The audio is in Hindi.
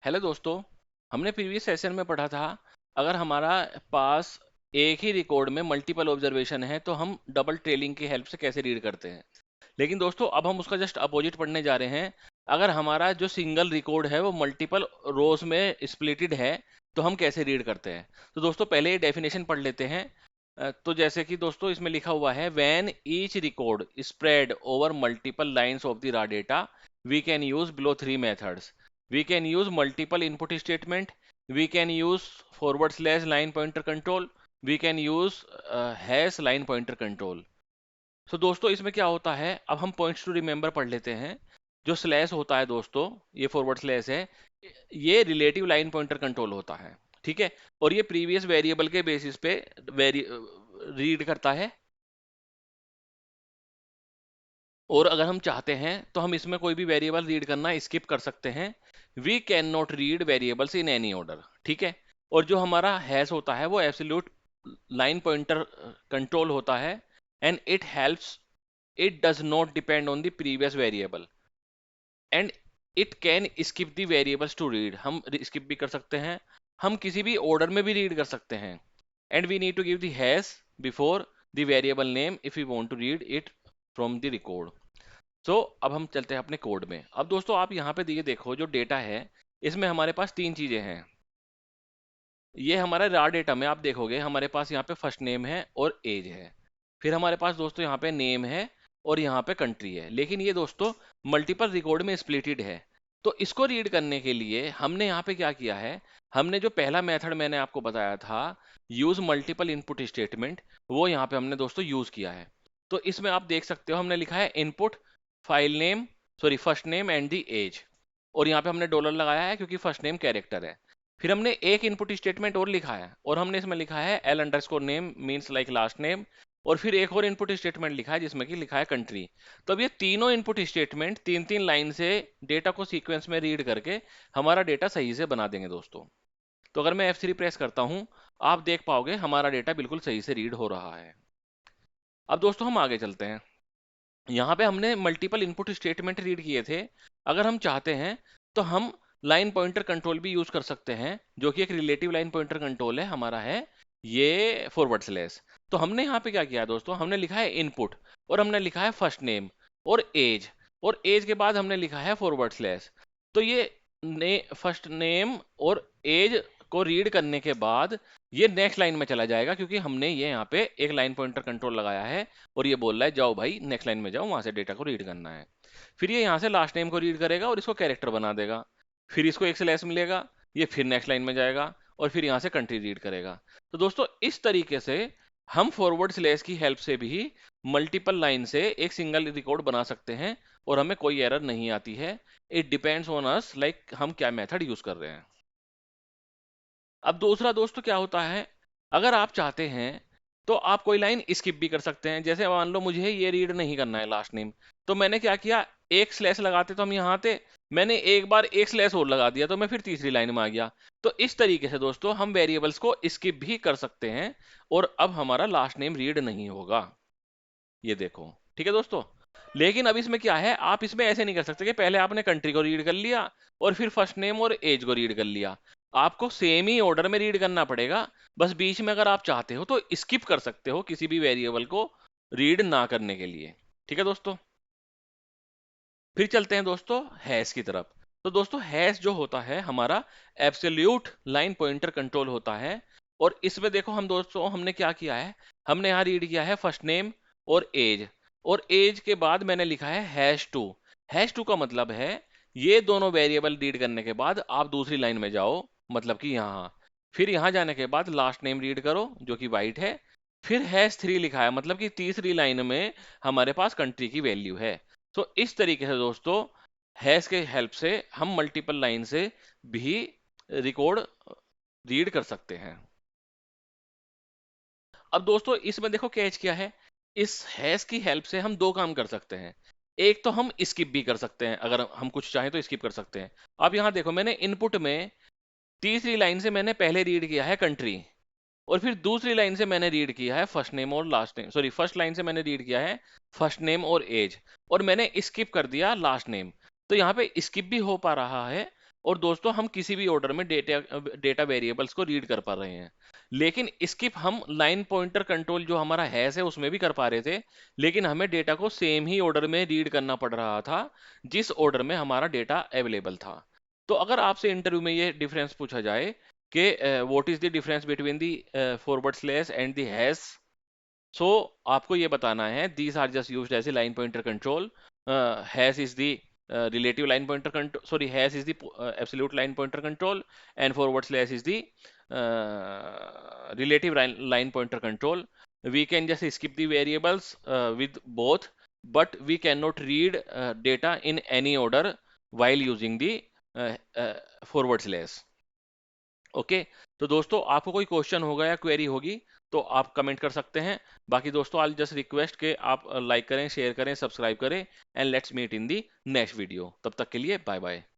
हेलो दोस्तों। हमने प्रीवियस सेशन में पढ़ा था, अगर हमारा पास एक ही रिकॉर्ड में मल्टीपल ऑब्जर्वेशन है तो हम डबल ट्रेलिंग की हेल्प से कैसे रीड करते हैं। लेकिन दोस्तों अब हम उसका जस्ट अपोजिट पढ़ने जा रहे हैं। अगर हमारा जो सिंगल रिकॉर्ड है वो मल्टीपल रोज में स्प्लिटेड है तो हम कैसे रीड करते हैं। तो दोस्तों पहले ये डेफिनेशन पढ़ लेते हैं। तो जैसे कि दोस्तों इसमें लिखा हुआ है, when each record spread over multiple lines of the raw data we can use below three methods. We can use multiple input statement, we can use forward slash line pointer control, we can use hash line pointer control. So दोस्तों इसमें क्या होता है, अब हम पॉइंट्स टू रिमेंबर पढ़ लेते हैं। जो स्लैश होता है दोस्तों, ये फॉरवर्ड स्लैश है, ये रिलेटिव लाइन पॉइंटर कंट्रोल होता है, ठीक है। और ये प्रीवियस वेरिएबल के बेसिस पे रीड करता है। और अगर हम चाहते हैं तो हम इसमें कोई भी वेरिएबल रीड करना स्किप कर सकते हैं। We can not read variables in any order, ठीक है। और जो हमारा हैश होता है वो एब्सोल्यूट लाइन पॉइंटर कंट्रोल होता है, and it helps, it does not depend on the previous variable, and it can skip the variables to read. हम स्किप भी कर सकते हैं, हम किसी भी ऑर्डर में भी रीड कर सकते हैं। And we need to give the hash before the variable name if you want to read it from the record. अब हम चलते हैं अपने कोड में। अब दोस्तों आप यहाँ पे ये देखो, जो डेटा है इसमें हमारे पास तीन चीजें हैं। ये हमारा रॉ डेटा में आप देखोगे हमारे पास यहाँ पे फर्स्ट नेम है और एज है। फिर हमारे पास दोस्तों यहाँ पे नेम है और यहाँ पे कंट्री है। लेकिन ये दोस्तों मल्टीपल रिकॉर्ड में स्प्लिटेड है। तो इसको रीड करने के लिए हमने यहाँ पे क्या किया है, हमने जो पहला मेथड मैंने आपको बताया था, यूज मल्टीपल इनपुट स्टेटमेंट, वो यहाँ पे हमने दोस्तों यूज किया है। तो इसमें आप देख सकते हो हमने लिखा है input file name, sorry first name and the age. और यहाँ पे हमने डॉलर लगाया है क्योंकि फर्स्ट नेम कैरेक्टर है। फिर हमने एक इनपुट स्टेटमेंट और लिखा है और हमने इसमें लिखा है L underscore name means like last name. और फिर एक और इनपुट स्टेटमेंट लिखा है जिसमें कि लिखा है कंट्री। तो अब ये तीनों इनपुट स्टेटमेंट तीन तीन लाइन से डेटा को सीक्वेंस में रीड करके हमारा डेटा सही से बना देंगे दोस्तों। तो अगर मैं F3 प्रेस करता हूं, आप देख पाओगे हमारा डेटा बिल्कुल सही से रीड हो रहा है। अब दोस्तों हम आगे चलते हैं। यहाँ पे हमने मल्टीपल इनपुट स्टेटमेंट रीड किए थे। अगर हम चाहते हैं तो हम लाइन पॉइंटर कंट्रोल भी यूज कर सकते हैं, जो कि एक रिलेटिव लाइन पॉइंटर कंट्रोल है हमारा, है ये फॉरवर्ड स्लैश। तो हमने यहाँ पे क्या किया है दोस्तों, हमने लिखा है इनपुट और हमने लिखा है फर्स्ट नेम और एज के बाद हमने लिखा है फॉरवर्ड स्लैश। तो ये फर्स्ट नेम और एज को रीड करने के बाद ये नेक्स्ट लाइन में चला जाएगा, क्योंकि हमने ये यहाँ पे एक लाइन पॉइंटर कंट्रोल लगाया है और ये बोल रहा है जाओ भाई नेक्स्ट लाइन में जाओ, वहां से डेटा को रीड करना है। फिर ये यहाँ से लास्ट नेम को रीड करेगा और इसको कैरेक्टर बना देगा। फिर इसको एक स्लैश मिलेगा, ये फिर नेक्स्ट लाइन में जाएगा और फिर यहाँ से कंट्री रीड करेगा। तो दोस्तों इस तरीके से हम फॉरवर्ड स्लैश की हेल्प से भी मल्टीपल लाइन से एक सिंगल रिकॉर्ड बना सकते हैं और हमें कोई एरर नहीं आती है। It depends on us, like हम क्या मेथड यूज कर रहे हैं। अब दूसरा दोस्तों क्या होता है, अगर आप चाहते हैं तो आप कोई लाइन स्किप भी कर सकते हैं। जैसे मान लो मुझे ये रीड नहीं करना है लास्ट नेम, तो मैंने क्या किया, एक स्लैश लगाते तो हम यहाँ थे, मैंने एक बार एक स्लैश और लगा दिया तो मैं फिर तीसरी लाइन में आ गया। तो इस तरीके से दोस्तों हम वेरिएबल्स को स्किप भी कर सकते हैं और अब हमारा लास्ट नेम रीड नहीं होगा। ये देखो, ठीक है दोस्तों। लेकिन अब इसमें क्या है, आप इसमें ऐसे नहीं कर सकते कि पहले आपने कंट्री को रीड कर लिया और फिर फर्स्ट नेम और एज को रीड कर लिया। आपको सेम ही ऑर्डर में रीड करना पड़ेगा। बस बीच में अगर आप चाहते हो तो स्किप कर सकते हो किसी भी वेरिएबल को रीड ना करने के लिए, ठीक है दोस्तों। फिर चलते हैं दोस्तों हैश की तरफ। तो दोस्तों हैश जो होता है हमारा एब्सोल्यूट लाइन पॉइंटर कंट्रोल होता है। और इसमें देखो हम दोस्तों हमने क्या किया है, हमने यहाँ रीड किया है फर्स्ट नेम और एज के बाद मैंने लिखा है हैश टू। हैश टू का मतलब है ये दोनों वेरिएबल रीड करने के बाद आप दूसरी लाइन में जाओ, मतलब कि यहाँ। फिर यहाँ जाने के बाद लास्ट नेम रीड करो जो कि वाइट है। फिर हैश 3 लिखा है, मतलब कि तीसरी लाइन में हमारे पास कंट्री की वैल्यू है। तो इस तरीके से दोस्तों हैश के हेल्प से हम मल्टीपल लाइन से भी रिकॉर्ड रीड कर सकते हैं। अब दोस्तों इसमें देखो कैच क्या है, इस हैश की हेल्प से हम दो काम कर सकते हैं। एक तो हम स्किप भी कर सकते हैं, अगर हम कुछ चाहें तो स्किप कर सकते हैं। अब यहाँ देखो मैंने इनपुट में तीसरी लाइन से मैंने पहले रीड किया है कंट्री और फिर दूसरी लाइन से मैंने रीड किया है फर्स्ट नेम और last name, sorry first line से मैंने रीड किया है फर्स्ट नेम और एज, और मैंने स्किप कर दिया लास्ट नेम। तो यहाँ पे स्किप भी हो पा रहा है और दोस्तों हम किसी भी ऑर्डर में डेटा वेरिएबल्स को रीड कर पा रहे हैं। लेकिन स्किप हम लाइन पॉइंटर कंट्रोल जो हमारा हैश है उसमें भी कर पा रहे थे, लेकिन हमें डेटा को सेम ही ऑर्डर में रीड करना पड़ रहा था जिस ऑर्डर में हमारा डेटा अवेलेबल था। तो अगर आपसे इंटरव्यू में ये डिफरेंस पूछा जाए कि what is the difference between the forward slash and the hash, so आपको ये बताना है these are just used as a line pointer control, hash is the relative line pointer control, sorry, hash is the absolute line pointer control, and forward slash is the relative line pointer control. We can just skip the variables with both, but we cannot read data in any order while using the uh, uh, forward slash. Okay, तो दोस्तों आपको कोई क्वेश्चन होगा या क्वेरी होगी तो आप कमेंट कर सकते हैं। बाकी दोस्तों आई जस्ट रिक्वेस्ट के आप लाइक करें, शेयर करें, सब्सक्राइब करें, and let's meet in the next video. तब तक के लिए बाय बाय।